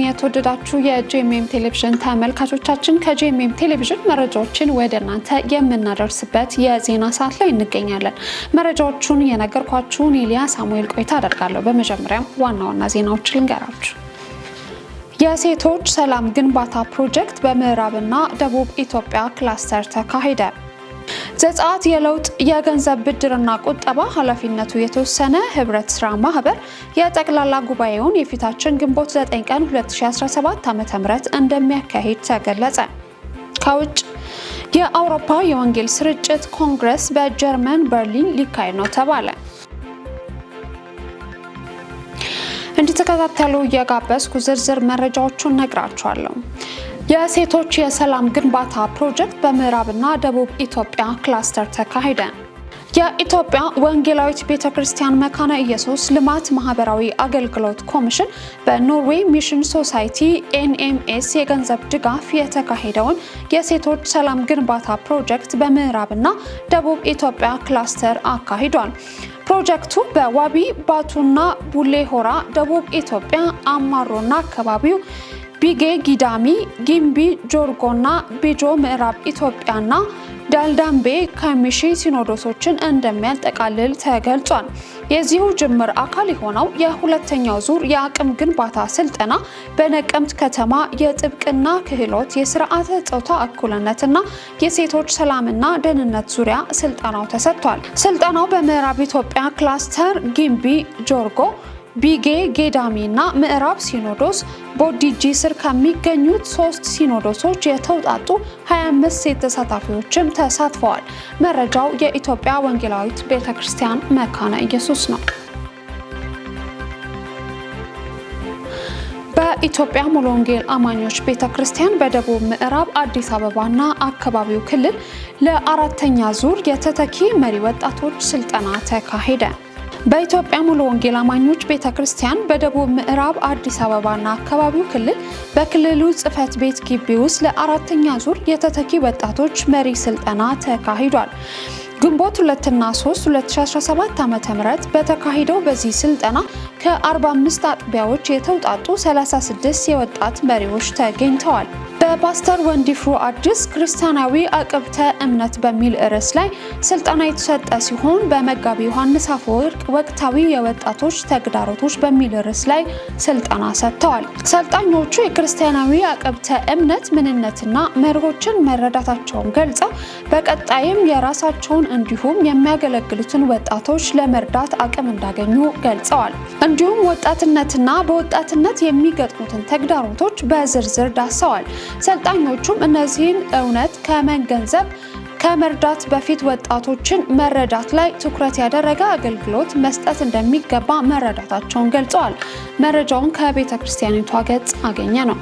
የተወደዳችሁ የጄኤምኤም ቴሌቪዥን ተመልካቾቻችን ከጄኤምኤም ቴሌቪዥን መረጃዎችን ወደ እናንተ የምናደርስበት የዜና ሰዓት ላይ እንገኛለን። መረጃዎቹን የነገርኳችሁ ኒሊያ ሳሙኤል ቆይታ አደርጋለሁ። በመጀመሪያም ዋና ዋና ዜናዎችን ልንገራችሁ። የሴቶች ሰላም ግንባታ ፕሮጀክት በምዕራብና ደቡብ ኢትዮጵያ ክላስተር ተካሄደ። ዘጸአት የለውጥ የገንዘብ ብድርና ቁጠባ ኃላፊነቱ የተወሰነ ህብረት ስራ ማህበር የጠቅላላ ጉባኤውን የፊታችን ግንቦት 9 ቀን 2017 ዓ.ም እንደሚያካሂድ ተገለጸ። ከውጭ የአውሮፓ የወንጌል ስርጭት ኮንግረስ በጀርመን በርሊን ሊካሄድ ነው ተባለ። እንድትከታተሉ የጋበዝኩ ዝርዝር መረጃዎቹን ነግራችኋለሁ። የሴቶች የሰላም ግንባታ ፕሮጀክት በምዕራብና ደቡብ ኢትዮጵያ ክላስተር ተካሄደ። የኢትዮጵያ ወንጌላዊት ቤተክርስቲያን መካነ ኢየሱስ ልማት ማህበራዊ አገልግሎት ኮሚሽን በኖርዌይ ሚሽን ሶሳይቲ ኤንኤምኤስ የገንዘብ ድጋፍ የተካሄደውን የሴቶች ሰላም ግንባታ ፕሮጀክት በምዕራብና ደቡብ ኢትዮጵያ ክላስተር አካሂዷል። ፕሮጀክቱ በዋቢ ባቱና ቡሌ ሆራ ደቡብ ኢትዮጵያ አማሮና አካባቢው ቢጌ ጊዳሚ ጊምቢ ጆርጎና ቢጆ ምዕራብ ኢትዮጵያና ዳልዳምቤ ከሚሺ ሲኖዶሶችን እንደሚያጠቃልል ተገልጿል። የዚሁ ጅምር አካል የሆነው የሁለተኛው ዙር የአቅም ግንባታ ስልጠና በነቀምት ከተማ የጥብቅና ክህሎት የስርዓተ ጾታ እኩልነትና የሴቶች ሰላምና ደህንነት ዙሪያ ስልጠናው ተሰጥቷል። ስልጠናው በምዕራብ ኢትዮጵያ ክላስተር ጊምቢ ጆርጎ ቢጌ ጌዳሚና ምዕራብ ሲኖዶስ ቦዲጂ ስር ከሚገኙት 3 ሲኖዶሶች የተውጣጡ 25 ሴት ተሳታፊዎችም ተሳትፈዋል። መረጃው የኢትዮጵያ ወንጌላዊት ቤተክርስቲያን መካነ ኢየሱስ ነው። በኢትዮጵያ ሙሉ ወንጌል አማኞች ቤተክርስቲያን በደቡብ ምዕራብ አዲስ አበባና አካባቢው ክልል ለአራተኛ ዙር የተተኪ መሪ ወጣቶች ስልጠና ተካሄደ። በኢትዮጵያ ሙሉ ወንጌል አማኞች ቤተክርስቲያን በደቡብ ምዕራብ አዲስ አበባና አካባቢው ክልል በክልሉ ጽሕፈት ቤት ግቢ ውስጥ ለአራተኛ ዙር የተተኪ ወጣቶች መሪ ስልጠና ተካሂዷል። ግንቦት 2 እና 3 2017 ዓ.ም በተካሄደው በዚህ ስልጠና ከ45 አጥቢያዎች የተውጣጡ 36 የወጣት መሪዎች ተገኝተዋል። በፓስተር ወንዲፍሩ አዲስ ክርስቲያናዊ አቅብተ እምነት በሚል ርዕስ ላይ ስልጠና የተሰጠ ሲሆን በመጋቢ ዮሐንስ አፈወርቅ ወቅታዊ የወጣቶች ተግዳሮቶች በሚል ርዕስ ላይ ስልጠና ሰጥተዋል። ሰልጣኞቹ የክርስቲያናዊ አቅብተ እምነት ምንነትና መርሆችን መረዳታቸውን ገልጸው በቀጣይም የራሳቸውን እንዲሁም የሚያገለግሉትን ወጣቶች ለመርዳት አቅም እንዳገኙ ገልጸዋል። እንዲሁም ወጣትነትና በወጣትነት የሚገጥሙትን ተግዳሮቶች በዝርዝር ዳሰዋል። ሰልጣኞቹም እነዚህን እውነት ከመገንዘብ ከመርዳት በፊት ወጣቶችን መረዳት ላይ ትኩረት ያደረገ አገልግሎት መስጠት እንደሚገባ መረዳታቸውን ገልጸዋል። መረጃውን ከቤተ ክርስቲያኒቷ ገጽ አገኘ ነው።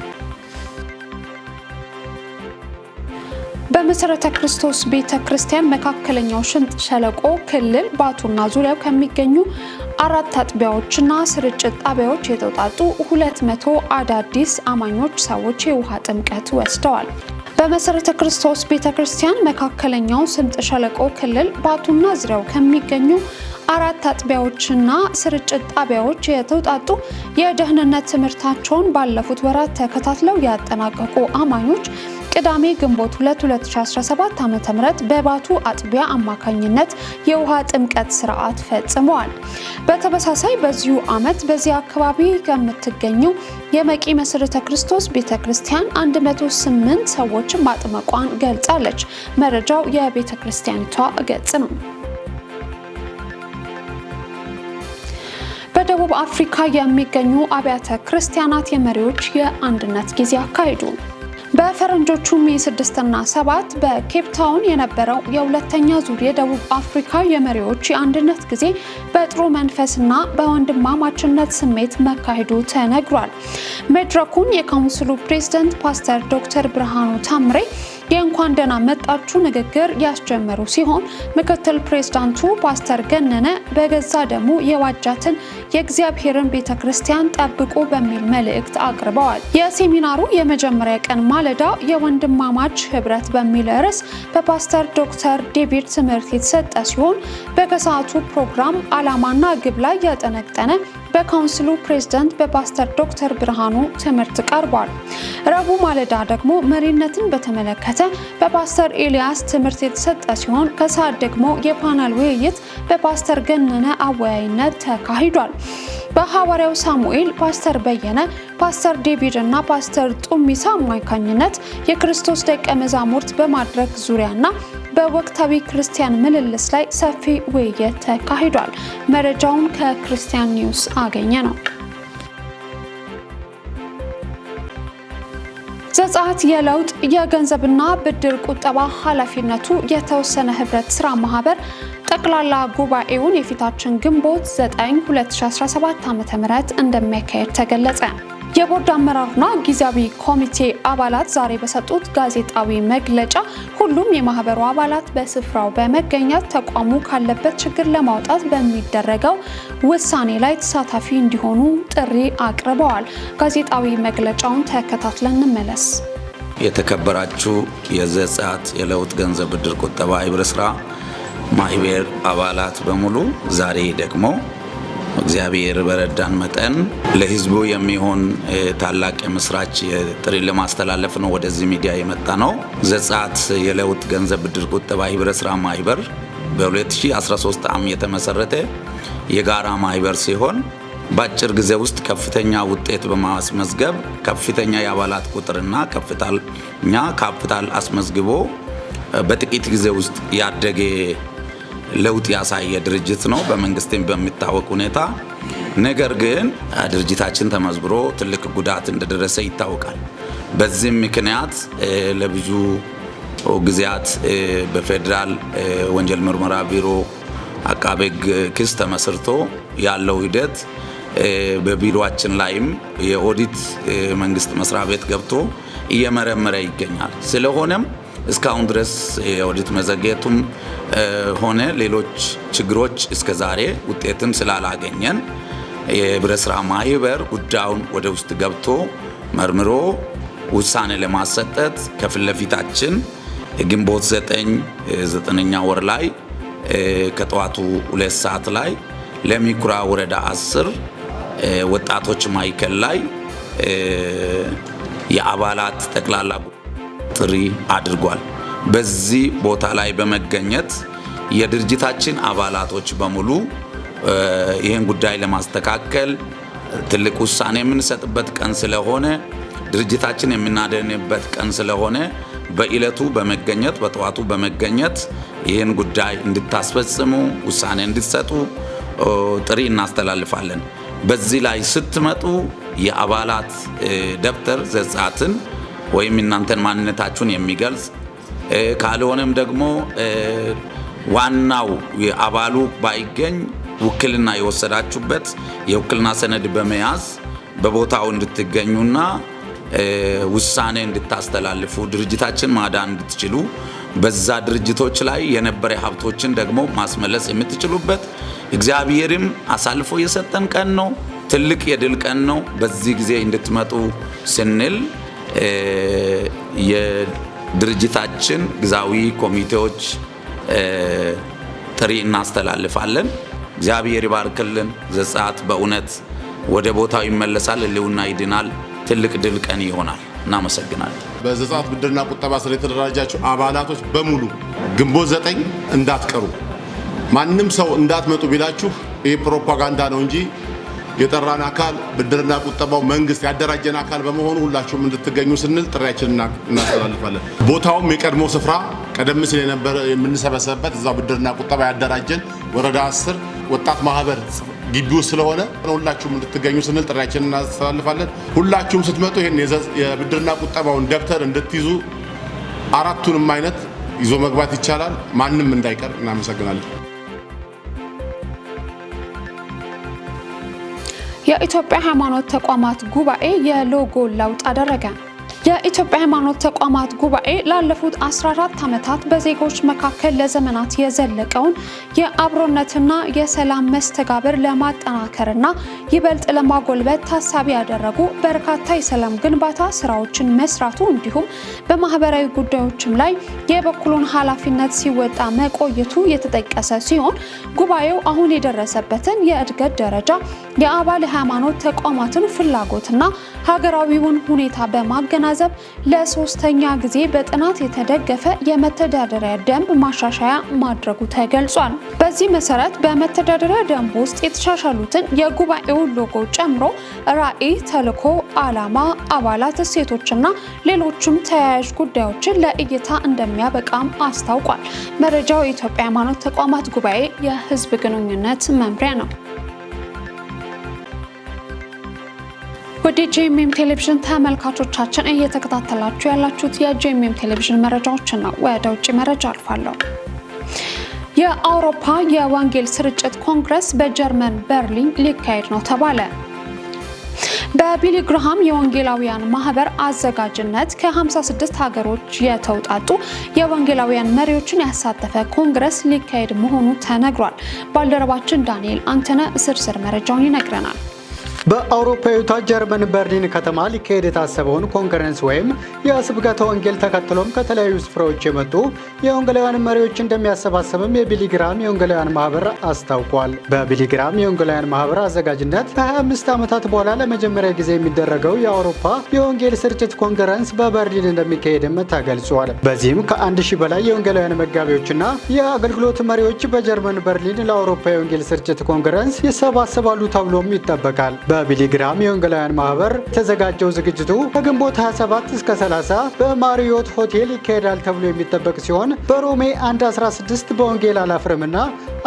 በመሰረተ ክርስቶስ ቤተክርስቲያን መካከለኛው ሽንጥ ሸለቆ ክልል ባቱና ዙሪያው ከሚገኙ 4 አጥቢያዎችና ስርጭት ጣቢያዎች የተውጣጡ 200 አዳዲስ አማኞች ሰዎች የውሃ ጥምቀት ወስደዋል። በመሰረተ ክርስቶስ ቤተክርስቲያን መካከለኛው ሽንጥ ሸለቆ ክልል ባቱና ዙሪያው ከሚገኙ 4 አጥቢያዎችና ስርጭት ጣቢያዎች የተውጣጡ የደህንነት ትምህርታቸውን ባለፉት ወራት ተከታትለው ያጠናቀቁ አማኞች ቅዳሜ ግንቦት 2 2017 ዓ.ም በባቱ አጥቢያ አማካኝነት የውሃ ጥምቀት ስርዓት ፈጽመዋል። በተመሳሳይ በዚሁ ዓመት በዚህ አካባቢ ከምትገኘው የመቂ መሰረተ ክርስቶስ ቤተክርስቲያን 108 ሰዎችን ማጥመቋን ገልጻለች። መረጃው የቤተክርስቲያኒቷ ገጽ ነው። በደቡብ አፍሪካ የሚገኙ አብያተ ክርስቲያናት የመሪዎች የአንድነት ጊዜ አካሄዱ። በፈረንጆቹ ሜይ 6 እና 7 በኬፕ ታውን የነበረው የሁለተኛ ዙር የደቡብ አፍሪካ የመሪዎች የአንድነት ጊዜ በጥሩ መንፈስና በወንድማማችነት ስሜት መካሄዱ ተነግሯል። መድረኩን የካውንስሉ ፕሬዝዳንት ፓስተር ዶክተር ብርሃኑ ታምሬ የእንኳን ደህና መጣችሁ ንግግር ያስጀመሩ ሲሆን ምክትል ፕሬዝዳንቱ ፓስተር ገነነ በገዛ ደሙ የዋጃትን የእግዚአብሔርን ቤተክርስቲያን ጠብቁ በሚል መልእክት አቅርበዋል። የሴሚናሩ የመጀመሪያ ቀን ማለዳ የወንድማማች ህብረት በሚል ርዕስ በፓስተር ዶክተር ዴቪድ ትምህርት የተሰጠ ሲሆን በከሰዓቱ ፕሮግራም ዓላማና ግብ ላይ ያጠነጠነ በካውንስሉ ፕሬዝዳንት በፓስተር ዶክተር ብርሃኑ ትምህርት ቀርቧል። ረቡዕ ማለዳ ደግሞ መሪነትን በተመለከተ በፓስተር ኤልያስ ትምህርት የተሰጠ ሲሆን ከሰዓት ደግሞ የፓናል ውይይት በፓስተር ገነነ አወያይነት ተካሂዷል። በሐዋርያው ሳሙኤል ፓስተር በየነ ፓስተር ዴቪድ እና ፓስተር ጡሚሳ አማካኝነት የክርስቶስ ደቀ መዛሙርት በማድረግ ዙሪያና በወቅታዊ ክርስቲያን ምልልስ ላይ ሰፊ ውይይት ተካሂዷል። መረጃውን ከክርስቲያን ኒውስ አገኘ ነው። ዘጸአት የለውጥ የገንዘብና ብድር ቁጠባ ኃላፊነቱ የተወሰነ ህብረት ስራ ማህበር ጠቅላላ ጉባኤውን የፊታችን ግንቦት 9 2017 ዓ.ም እንደሚያካሄድ ተገለጸ። የቦርድ አመራርና ጊዜያዊ ኮሚቴ አባላት ዛሬ በሰጡት ጋዜጣዊ መግለጫ ሁሉም የማህበሩ አባላት በስፍራው በመገኘት ተቋሙ ካለበት ችግር ለማውጣት በሚደረገው ውሳኔ ላይ ተሳታፊ እንዲሆኑ ጥሪ አቅርበዋል። ጋዜጣዊ መግለጫውን ተከታትለን እንመለስ። የተከበራችሁ የዘጸአት የለውጥ ገንዘብ ብድር ቁጠባ ህብረት ስራ ማህበር አባላት በሙሉ ዛሬ ደግሞ እግዚአብሔር በረዳን መጠን ለህዝቡ የሚሆን ታላቅ የምስራች ጥሪ ለማስተላለፍ ነው ወደዚህ ሚዲያ የመጣ ነው። ዘጸአት የለውጥ ገንዘብ ብድር ቁጠባ ህብረት ስራ ማህበር በ2013 ዓ.ም የተመሰረተ የጋራ ማህበር ሲሆን በአጭር ጊዜ ውስጥ ከፍተኛ ውጤት በማስመዝገብ ከፍተኛ የአባላት ቁጥርና ካፒታል አስመዝግቦ በጥቂት ጊዜ ውስጥ ያደገ ለውጥ ያሳየ ድርጅት ነው በመንግስትም በሚታወቅ ሁኔታ። ነገር ግን ድርጅታችን ተመዝብሮ ትልቅ ጉዳት እንደደረሰ ይታወቃል። በዚህም ምክንያት ለብዙ ጊዜያት በፌደራል ወንጀል ምርመራ ቢሮ አቃቤ ሕግ ክስ ተመስርቶ ያለው ሂደት በቢሮአችን ላይም የኦዲት መንግስት መስሪያ ቤት ገብቶ እየመረመረ ይገኛል። ስለሆነም እስካሁን ድረስ የኦዲት መዘግየቱም ሆነ ሌሎች ችግሮች እስከዛሬ ውጤትም ስላላገኘን የህብረት ስራ ማህበር ጉዳዩን ወደ ውስጥ ገብቶ መርምሮ ውሳኔ ለማሰጠት ከፊት ለፊታችን ግንቦት 9ኛ ወር ላይ ከጠዋቱ 2 ሰዓት ላይ ለሚኩራ ወረዳ 10 ወጣቶች ማዕከል ላይ የአባላት ጠቅላላ ጥሪ አድርጓል። በዚህ ቦታ ላይ በመገኘት የድርጅታችን አባላቶች በሙሉ ይህን ጉዳይ ለማስተካከል ትልቅ ውሳኔ የምንሰጥበት ቀን ስለሆነ ድርጅታችን የምናደንበት ቀን ስለሆነ በእለቱ በመገኘት በጠዋቱ በመገኘት ይህን ጉዳይ እንድታስፈጽሙ ውሳኔ እንድትሰጡ ጥሪ እናስተላልፋለን። በዚህ ላይ ስትመጡ የአባላት ደብተር ዘጸአትን ወይም እናንተን ማንነታችሁን የሚገልጽ ካልሆነም ደግሞ ዋናው የአባሉ ባይገኝ ውክልና የወሰዳችሁበት የውክልና ሰነድ በመያዝ በቦታው እንድትገኙና ውሳኔ እንድታስተላልፉ ድርጅታችን ማዳን እንድትችሉ በዛ ድርጅቶች ላይ የነበረ ሀብቶችን ደግሞ ማስመለስ የምትችሉበት እግዚአብሔርም አሳልፎ የሰጠን ቀን ነው። ትልቅ የድል ቀን ነው። በዚህ ጊዜ እንድትመጡ ስንል የድርጅታችን ግዛዊ ኮሚቴዎች ጥሪ እናስተላልፋለን። እግዚአብሔር ይባርክልን። ዘጸአት በእውነት ወደ ቦታው ይመለሳል፣ ህልውና ይድናል። ትልቅ ድል ቀን ይሆናል። እናመሰግናለን። በዘጸአት ብድርና ቁጠባ ስር የተደራጃችሁ አባላቶች በሙሉ ግንቦት 9 እንዳትቀሩ። ማንም ሰው እንዳትመጡ ቢላችሁ ይሄ ፕሮፓጋንዳ ነው እንጂ የጠራን አካል ብድርና ቁጠባው መንግስት ያደራጀን አካል በመሆኑ ሁላችሁም እንድትገኙ ስንል ጥሪያችንን እናስተላልፋለን። ቦታውም የቀድሞ ስፍራ ቀደም ሲል የነበረ የምንሰበሰብበት እዛው ብድርና ቁጠባ ያደራጀን ወረዳ 10 ወጣት ማህበር ግቢው ስለሆነ ሁላችሁም እንድትገኙ ስንል ጥሪያችንን እናስተላልፋለን። ሁላችሁም ስትመጡ ይሄን የብድርና ቁጠባውን ደብተር እንድትይዙ አራቱንም አይነት ይዞ መግባት ይቻላል። ማንም እንዳይቀር እናመሰግናለን። የኢትዮጵያ ሃይማኖት ተቋማት ጉባኤ የሎጎ ለውጥ አደረገ። የኢትዮጵያ ሃይማኖት ተቋማት ጉባኤ ላለፉት 14 ዓመታት በዜጎች መካከል ለዘመናት የዘለቀውን የአብሮነትና የሰላም መስተጋብር ለማጠናከርና ይበልጥ ለማጎልበት ታሳቢ ያደረጉ በርካታ የሰላም ግንባታ ስራዎችን መስራቱ እንዲሁም በማህበራዊ ጉዳዮችም ላይ የበኩሉን ኃላፊነት ሲወጣ መቆየቱ የተጠቀሰ ሲሆን ጉባኤው አሁን የደረሰበትን የእድገት ደረጃ የአባል ሃይማኖት ተቋማትን ፍላጎትና ሀገራዊውን ሁኔታ በማገናዘብ ለሶስተኛ ጊዜ በጥናት የተደገፈ የመተዳደሪያ ደንብ ማሻሻያ ማድረጉ ተገልጿል። በዚህ መሰረት በመተዳደሪያ ደንብ ውስጥ የተሻሻሉትን የጉባኤው ሎጎ ጨምሮ ራዕይ፣ ተልዕኮ፣ ዓላማ፣ አባላት፣ እሴቶችና ሌሎችም ተያያዥ ጉዳዮችን ለእይታ እንደሚያበቃም አስታውቋል። መረጃው የኢትዮጵያ ሃይማኖት ተቋማት ጉባኤ የህዝብ ግንኙነት መምሪያ ነው። ወደ ጄኤምኤም ቴሌቪዥን ተመልካቾቻችን እየተከታተላችሁ ያላችሁት የጄኤምኤም ቴሌቪዥን መረጃዎችን ነው። ወደ ውጭ መረጃ አልፋለሁ። የአውሮፓ የወንጌል ስርጭት ኮንግረስ በጀርመን በርሊን ሊካሄድ ነው ተባለ። በቢሊ ግርሃም የወንጌላውያን ማህበር አዘጋጅነት ከ56 ሀገሮች የተውጣጡ የወንጌላውያን መሪዎችን ያሳተፈ ኮንግረስ ሊካሄድ መሆኑ ተነግሯል። ባልደረባችን ዳንኤል አንተነ ዝርዝር መረጃውን ይነግረናል። በአውሮፓዊቷ ጀርመን በርሊን ከተማ ሊካሄድ የታሰበውን ኮንፈረንስ ወይም የስብከተ ወንጌል ተከትሎም ከተለያዩ ስፍራዎች የመጡ የወንጌላውያን መሪዎች እንደሚያሰባስብም የቢሊ ግርሃም የወንጌላውያን ማህበር አስታውቋል። በቢሊ ግርሃም የወንጌላውያን ማህበር አዘጋጅነት ከ25 ዓመታት በኋላ ለመጀመሪያ ጊዜ የሚደረገው የአውሮፓ የወንጌል ስርጭት ኮንፈረንስ በበርሊን እንደሚካሄድም ተገልጿል። በዚህም ከ1000 በላይ የወንጌላውያን መጋቢዎችና የአገልግሎት መሪዎች በጀርመን በርሊን ለአውሮፓ የወንጌል ስርጭት ኮንፈረንስ ይሰባሰባሉ ተብሎም ይጠበቃል። በቢሊ ግርሃም የወንጌላውያን ማህበር የተዘጋጀው ዝግጅቱ ከግንቦት 27 እስከ 30 በማሪዮት ሆቴል ይካሄዳል ተብሎ የሚጠበቅ ሲሆን በሮሜ 1:16 በወንጌል አላፍርምና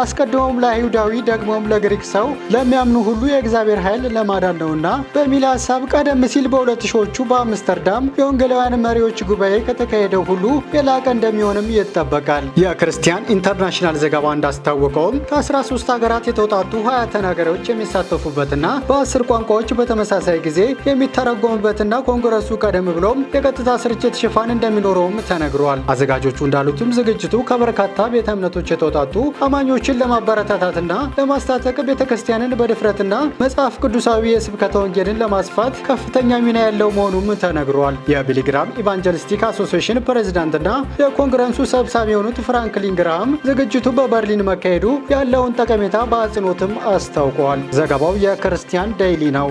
አስቀድሞም ለአይሁዳዊ ደግሞም ለግሪክ ሰው ለሚያምኑ ሁሉ የእግዚአብሔር ኃይል ለማዳን ነውና በሚል ሀሳብ ቀደም ሲል በ2000ዎቹ በአምስተርዳም የወንጌላውያን መሪዎች ጉባኤ ከተካሄደው ሁሉ የላቀ እንደሚሆንም ይጠበቃል። የክርስቲያን ኢንተርናሽናል ዘገባ እንዳስታወቀውም ከ13 ሀገራት የተውጣጡ 20 ተናጋሪዎች የሚሳተፉበትና በ10 ቋንቋዎች በተመሳሳይ ጊዜ የሚተረጎምበትና ኮንግረሱ ቀደም ብሎም የቀጥታ ስርጭት ሽፋን እንደሚኖረውም ተነግሯል። አዘጋጆቹ እንዳሉትም ዝግጅቱ ከበርካታ ቤተ እምነቶች የተውጣጡ አማኞችን ለማበረታታትና ለማስታጠቅ ቤተክርስቲያንን በድፍረትና መጽሐፍ ቅዱሳዊ የስብከተ ወንጌልን ለማስፋት ከፍተኛ ሚና ያለው መሆኑም ተነግሯል። የቢሊ ግርሃም ኢቫንጀሊስቲክ አሶሲዬሽን ፕሬዝዳንትና የኮንግረሱ ሰብሳቢ የሆኑት ፍራንክሊን ግርሃም ዝግጅቱ በበርሊን መካሄዱ ያለውን ጠቀሜታ በአጽንኦትም አስታውቀዋል። ዘገባው የክርስቲያን ዴይሊ ነው።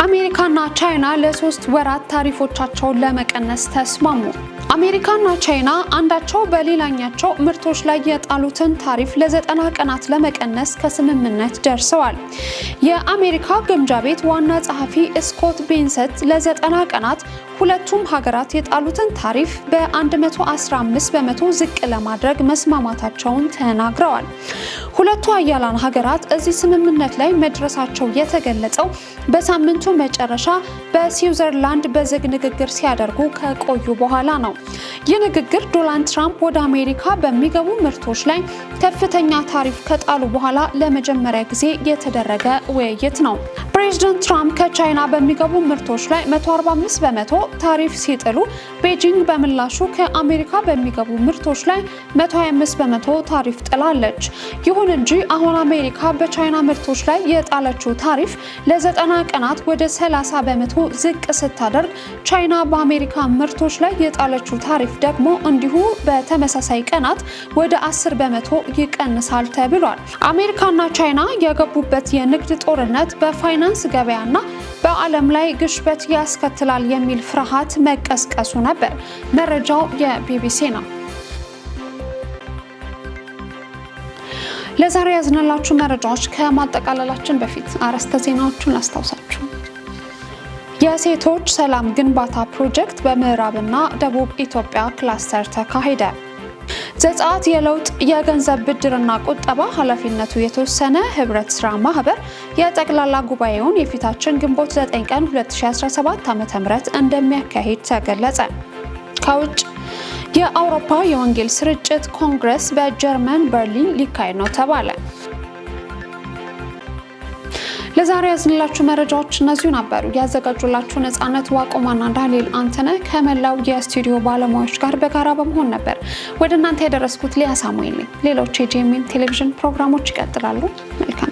አሜሪካና ቻይና ለ3 ወራት ታሪፎቻቸውን ለመቀነስ ተስማሙ። አሜሪካና ቻይና አንዳቸው በሌላኛቸው ምርቶች ላይ የጣሉትን ታሪፍ ለ90 ቀናት ለመቀነስ ከስምምነት ደርሰዋል። የአሜሪካ ግምጃ ቤት ዋና ጸሐፊ ስኮት ቤንሰት ለ90 ቀናት ሁለቱም ሀገራት የጣሉትን ታሪፍ በ115 በመቶ ዝቅ ለማድረግ መስማማታቸውን ተናግረዋል። ሁለቱ ሀያላን ሀገራት እዚህ ስምምነት ላይ መድረሳቸው የተገለጸው በሳምንቱ መጨረሻ በስዊዘርላንድ በዝግ ንግግር ሲያደርጉ ከቆዩ በኋላ ነው። ይህ ንግግር ዶናልድ ትራምፕ ወደ አሜሪካ በሚገቡ ምርቶች ላይ ከፍተኛ ታሪፍ ከጣሉ በኋላ ለመጀመሪያ ጊዜ የተደረገ ውይይት ነው። ፕሬዝዳንት ትራምፕ ከቻይና በሚገቡ ምርቶች ላይ 145 በመቶ ታሪፍ ሲጥሉ ቤጂንግ በምላሹ ከአሜሪካ በሚገቡ ምርቶች ላይ 125 በመቶ ታሪፍ ጥላለች። ይሁን እንጂ አሁን አሜሪካ በቻይና ምርቶች ላይ የጣለችው ታሪፍ ለ90 ቀናት ወደ 30 በመቶ ዝቅ ስታደርግ ቻይና በአሜሪካ ምርቶች ላይ የጣለችው ታሪፍ ደግሞ እንዲሁ በተመሳሳይ ቀናት ወደ 10 በመቶ ይቀንሳል ተብሏል። አሜሪካና ቻይና የገቡበት የንግድ ጦርነት በፋይናንስ ገበያና በዓለም ላይ ግሽበት ያስከትላል የሚል ፍርሃት መቀስቀሱ ነበር። መረጃው የቢቢሲ ነው። ለዛሬ ያዝነላችሁ መረጃዎች ከማጠቃለላችን በፊት አርዕስተ ዜናዎቹን አስታውሳችሁ። የሴቶች ሰላም ግንባታ ፕሮጀክት በምዕራብና ደቡብ ኢትዮጵያ ክላስተር ተካሄደ። ዘጸአት የለውጥ የገንዘብ ብድርና ቁጠባ ኃላፊነቱ የተወሰነ ህብረት ስራ ማህበር የጠቅላላ ጉባኤውን የፊታችን ግንቦት 9 ቀን 2017 ዓ.ም እንደሚያካሂድ ተገለጸ። ከውጭ የአውሮፓ የወንጌል ስርጭት ኮንግረስ በጀርመን በርሊን ሊካሄድ ነው ተባለ። ለዛሬ ያዝንላችሁ መረጃዎች እነዚሁ ነበሩ። ያዘጋጁላችሁ ነጻነት ዋቆማና ዳንኤል አንተነህ ከመላው የስቱዲዮ ባለሙያዎች ጋር በጋራ በመሆን ነበር ወደ እናንተ ያደረስኩት። ሊያ ሳሙኤል ነኝ። ሌሎች የጂኤምኤም ቴሌቪዥን ፕሮግራሞች ይቀጥላሉ። መልካም